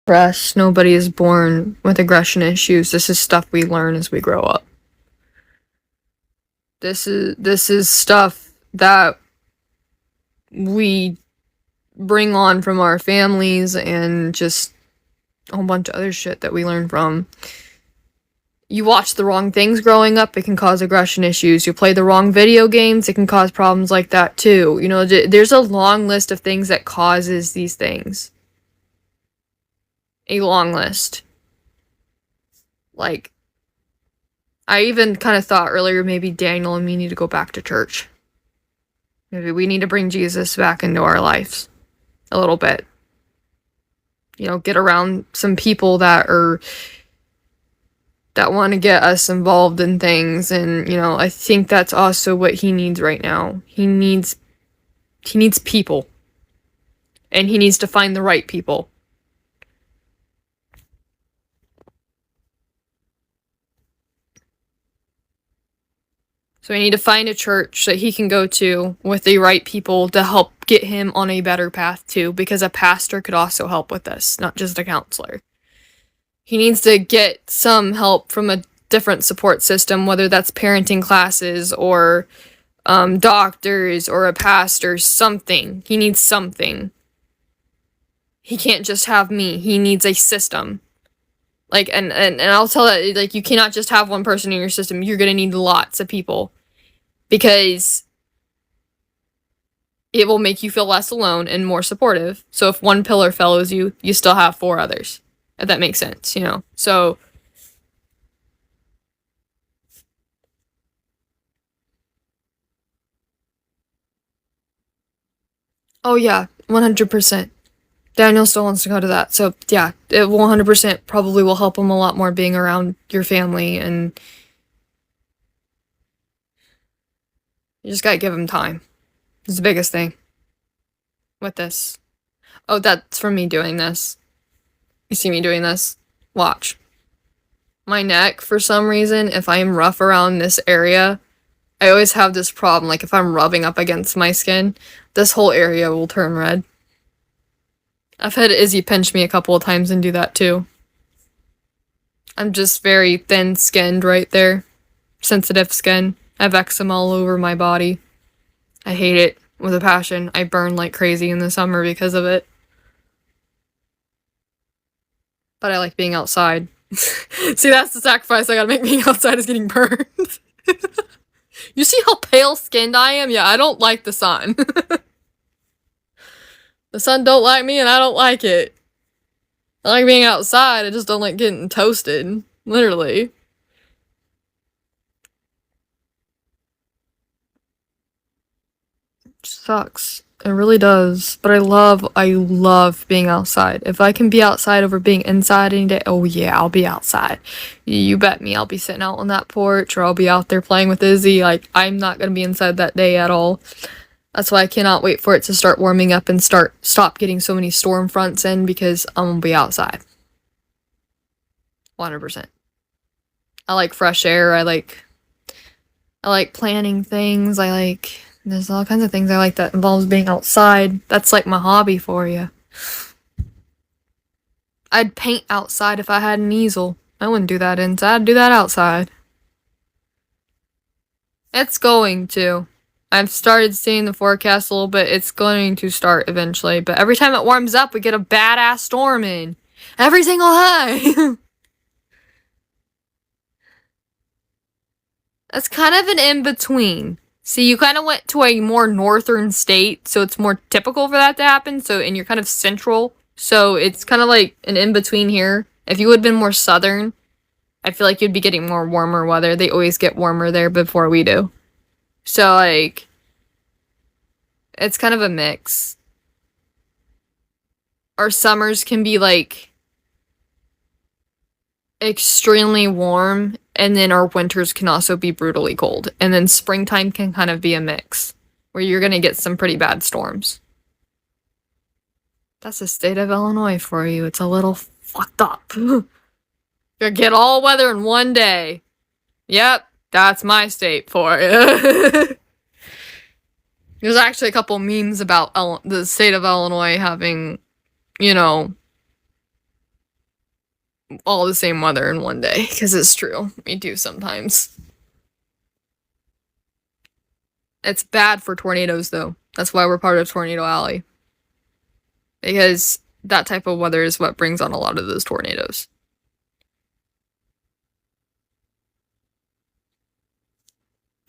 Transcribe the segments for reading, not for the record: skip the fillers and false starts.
Rest. Nobody is born with aggression issues. This is stuff we learn as we grow up. This is stuff that we bring on from our families and just a whole bunch of other shit that we learn from. You watch the wrong things growing up, it can cause aggression issues. You play the wrong video games, it can cause problems like that too. You know, there's a long list of things that causes these things. A long list. Like, I even kind of thought earlier maybe Daniel and me need to go back to church. Maybe we need to bring Jesus back into our lives a little bit. You know, get around some people that want to get us involved in things. And, you know, I think that's also what he needs right now. He needs people. And he needs to find the right people. So I need to find a church that he can go to with the right people to help get him on a better path too, because a pastor could also help with this, not just a counselor. He needs to get some help from a different support system, whether that's parenting classes or doctors or a pastor, something. He needs something. He can't just have me. He needs a system. Like, and I'll tell that, like, you cannot just have one person in your system. You're gonna need lots of people. Because it will make you feel less alone and more supportive. So if one pillar follows you, you still have 4 others. If that makes sense, you know? So, oh yeah, 100%. Daniel still wants to go to that. So yeah, it 100% probably will help him a lot more being around your family, and you just gotta give him time. It's the biggest thing with this. Oh, that's from me doing this. You see me doing this? Watch. My neck, for some reason, if I am rough around this area, I always have this problem. Like, if I'm rubbing up against my skin, this whole area will turn red. I've had Izzy pinch me a couple of times and do that too. I'm just very thin-skinned right there. Sensitive skin. I have eczema all over my body. I hate it with a passion. I burn like crazy in the summer because of it. But I like being outside. See, that's the sacrifice I gotta make. Being outside is getting burned. You see how pale-skinned I am? Yeah, I don't like the sun. The sun don't like me, and I don't like it. I like being outside, I just don't like getting toasted. Literally. It sucks. It really does. But I love being outside. If I can be outside over being inside any day, oh yeah, I'll be outside. You bet me, I'll be sitting out on that porch, or I'll be out there playing with Izzy. Like, I'm not gonna be inside that day at all. That's why I cannot wait for it to start warming up and stop getting so many storm fronts in, because I'm gonna be outside. 100%. I like fresh air. I like planning things. There's all kinds of things I like that involves being outside. That's like my hobby for you. I'd paint outside if I had an easel. I wouldn't do that inside. I'd do that outside. It's going to. I've started seeing the forecast a little bit. It's going to start eventually. But every time it warms up, we get a badass storm in. Every single time. That's kind of an in-between. See, you kind of went to a more northern state, so it's more typical for that to happen. So, and you're kind of central, so it's kind of like an in-between here. If you would have been more southern, I feel like you'd be getting more warmer weather. They always get warmer there before we do. So, like, it's kind of a mix. Our summers can be, like, extremely warm, and then our winters can also be brutally cold. And then springtime can kind of be a mix, where you're gonna get some pretty bad storms. That's the state of Illinois for you. It's a little fucked up. You get all weather in one day. Yep, that's my state for you. There's actually a couple memes about the state of Illinois having, you know, all the same weather in one day, because it's true. We do sometimes. It's bad for tornadoes, though. That's why we're part of Tornado Alley. Because that type of weather is what brings on a lot of those tornadoes.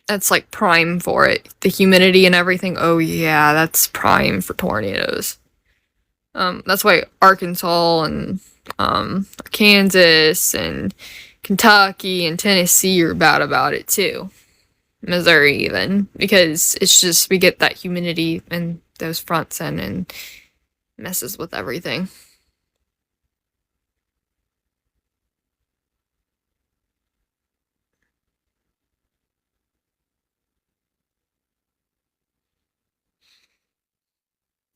That's like prime for it. The humidity and everything. Oh yeah, that's prime for tornadoes. That's why Arkansas and Kansas and Kentucky and Tennessee are bad about it too. Missouri even, because it's just we get that humidity and those fronts in and messes with everything.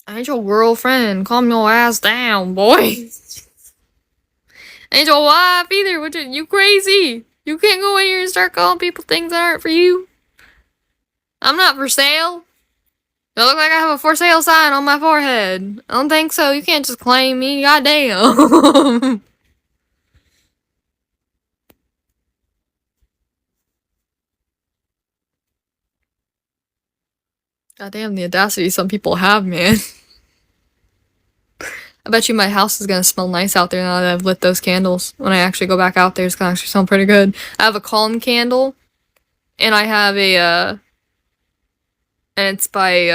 I ain't your girlfriend. Calm your ass down, boy. Ain't your wife either. What you crazy? You can't go in here and start calling people things that aren't for you. I'm not for sale. Do I look like I have a for sale sign on my forehead? I don't think so. You can't just claim me. Goddamn. Goddamn, the audacity some people have, man. I bet you my house is gonna smell nice out there now that I've lit those candles. When I actually go back out there, it's gonna actually smell pretty good. I have a calm candle, and I have and it's by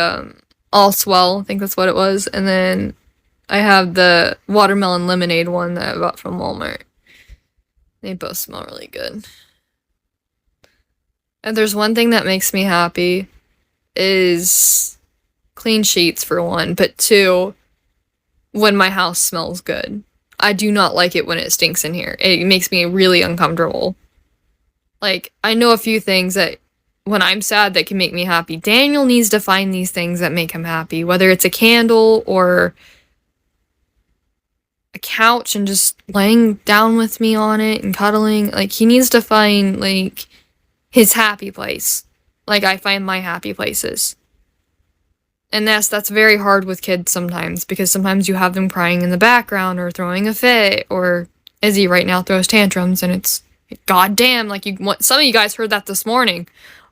All Swell, I think that's what it was. And then I have the watermelon lemonade one that I bought from Walmart. They both smell really good. And there's one thing that makes me happy is clean sheets for one, but two, when my house smells good. I do not like it when it stinks in here. It makes me really uncomfortable. Like, I know a few things that when I'm sad that can make me happy. Daniel needs to find these things that make him happy, whether it's a candle or a couch and just laying down with me on it and cuddling. Like, he needs to find, like, his happy place. Like I find my happy places. And that's very hard with kids sometimes, because sometimes you have them crying in the background or throwing a fit, or Izzy right now throws tantrums, and it's goddamn, like some of you guys heard that this morning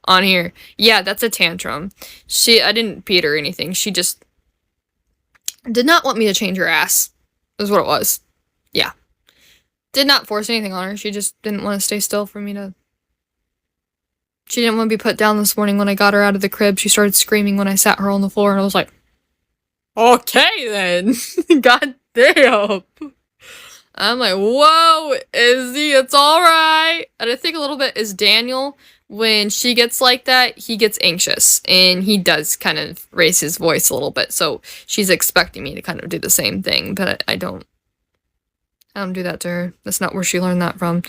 on here. Yeah, that's a tantrum. I didn't beat her or anything. She just did not want me to change her ass. Is what it was. Yeah. Did not force anything on her. She just didn't want to stay still for me to. She didn't want to be put down this morning when I got her out of the crib. She started screaming when I sat her on the floor, and I was like, okay then. God damn. I'm like, whoa, Izzy, it's alright. And I think a little bit is Daniel. When she gets like that, he gets anxious, and he does kind of raise his voice a little bit. So she's expecting me to kind of do the same thing, but I don't do that to her. That's not where she learned that from.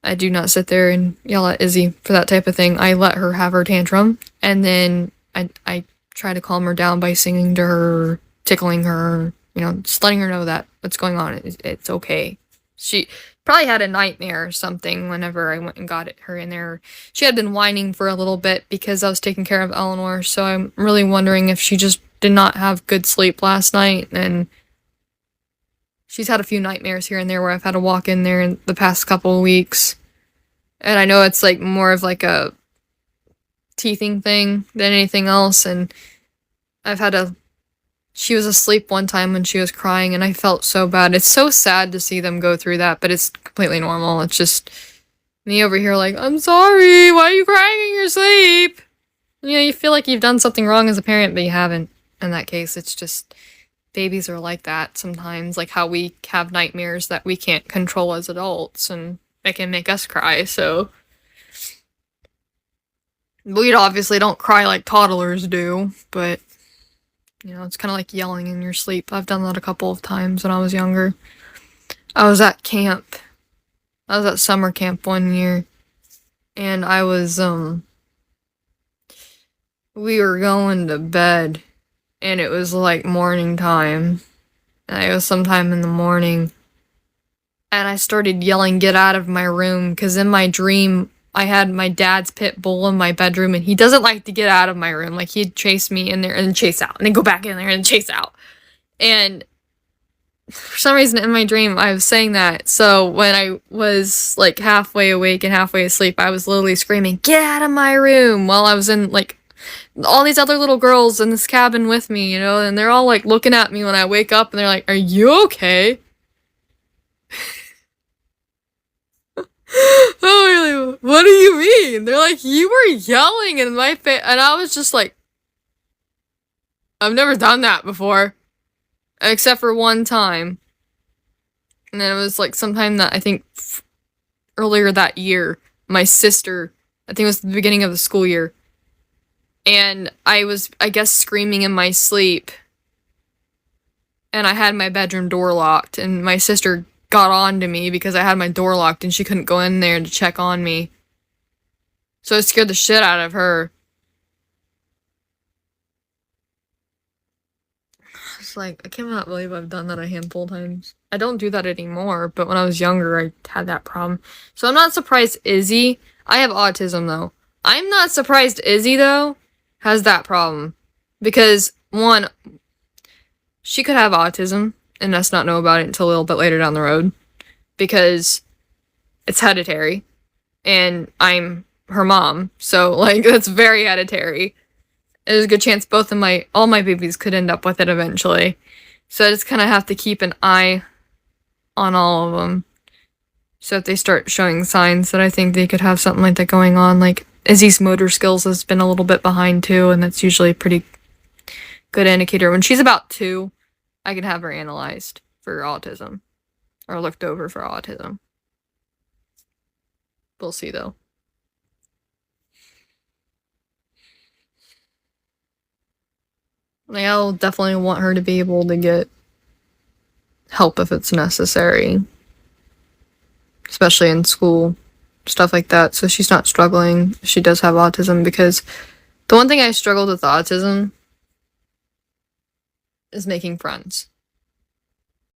I do not sit there and yell at Izzy for that type of thing. I let her have her tantrum, and then I try to calm her down by singing to her, tickling her, just letting her know that what's going on. It's okay. She probably had a nightmare or something whenever I went and got her in there. She had been whining for a little bit because I was taking care of Eleanor, so I'm really wondering if she just did not have good sleep last night, and she's had a few nightmares here and there where I've had to walk in there in the past couple of weeks. And I know it's like more of like a teething thing than anything else. And she was asleep one time when she was crying, and I felt so bad. It's so sad to see them go through that, but it's completely normal. It's just me over here like, I'm sorry, why are you crying in your sleep? You feel like you've done something wrong as a parent, but you haven't. In that case, it's just babies are like that sometimes, like how we have nightmares that we can't control as adults, and it can make us cry. So we obviously don't cry like toddlers do, but it's kind of like yelling in your sleep. I've done that a couple of times when I was younger. I was at camp. I was at summer camp one year, and I was we were going to bed, and it was like morning time. And it was sometime in the morning. And I started yelling, get out of my room, because in my dream, I had my dad's pit bull in my bedroom, and he doesn't like to get out of my room. Like, he'd chase me in there and then chase out, and then go back in there and chase out. And For some reason in my dream I was saying that. So when I was like halfway awake and halfway asleep, I was literally screaming, "Get out of my room!" while I was in like all these other little girls in this cabin with me, you know, and they're all like looking at me when I wake up and they're like, "Are you okay?" Oh, really? What do you mean? They're like, "You were yelling in my face," and I was just like, "I've never done that before, except for one time." And then it was like sometime that I think earlier that year, my sister, I think it was the beginning of the school year, and I was, I guess, screaming in my sleep, and I had my bedroom door locked, and my sister got on to me because I had my door locked and she couldn't go in there to check on me. So it scared the shit out of her. It's like, I cannot believe I've done that a handful of times. I don't do that anymore, but when I was younger, I had that problem. So I'm not surprised Izzy, I have autism though. I'm not surprised Izzy though has that problem. Because, one, she could have autism and us not know about it until a little bit later down the road. Because it's hereditary. And I'm her mom. So, like, that's very hereditary. There's a good chance all my babies could end up with it eventually. So I just kind of have to keep an eye on all of them. So if they start showing signs that I think they could have something like that going on, like Izzy's motor skills has been a little bit behind too, and that's usually a pretty good indicator. When she's about 2, I can have her analyzed for autism, or looked over for autism. We'll see though. Like, I'll definitely want her to be able to get help if it's necessary. Especially in school. Stuff like that. So she's not struggling. She does have autism, because the one thing I struggled with autism is making friends.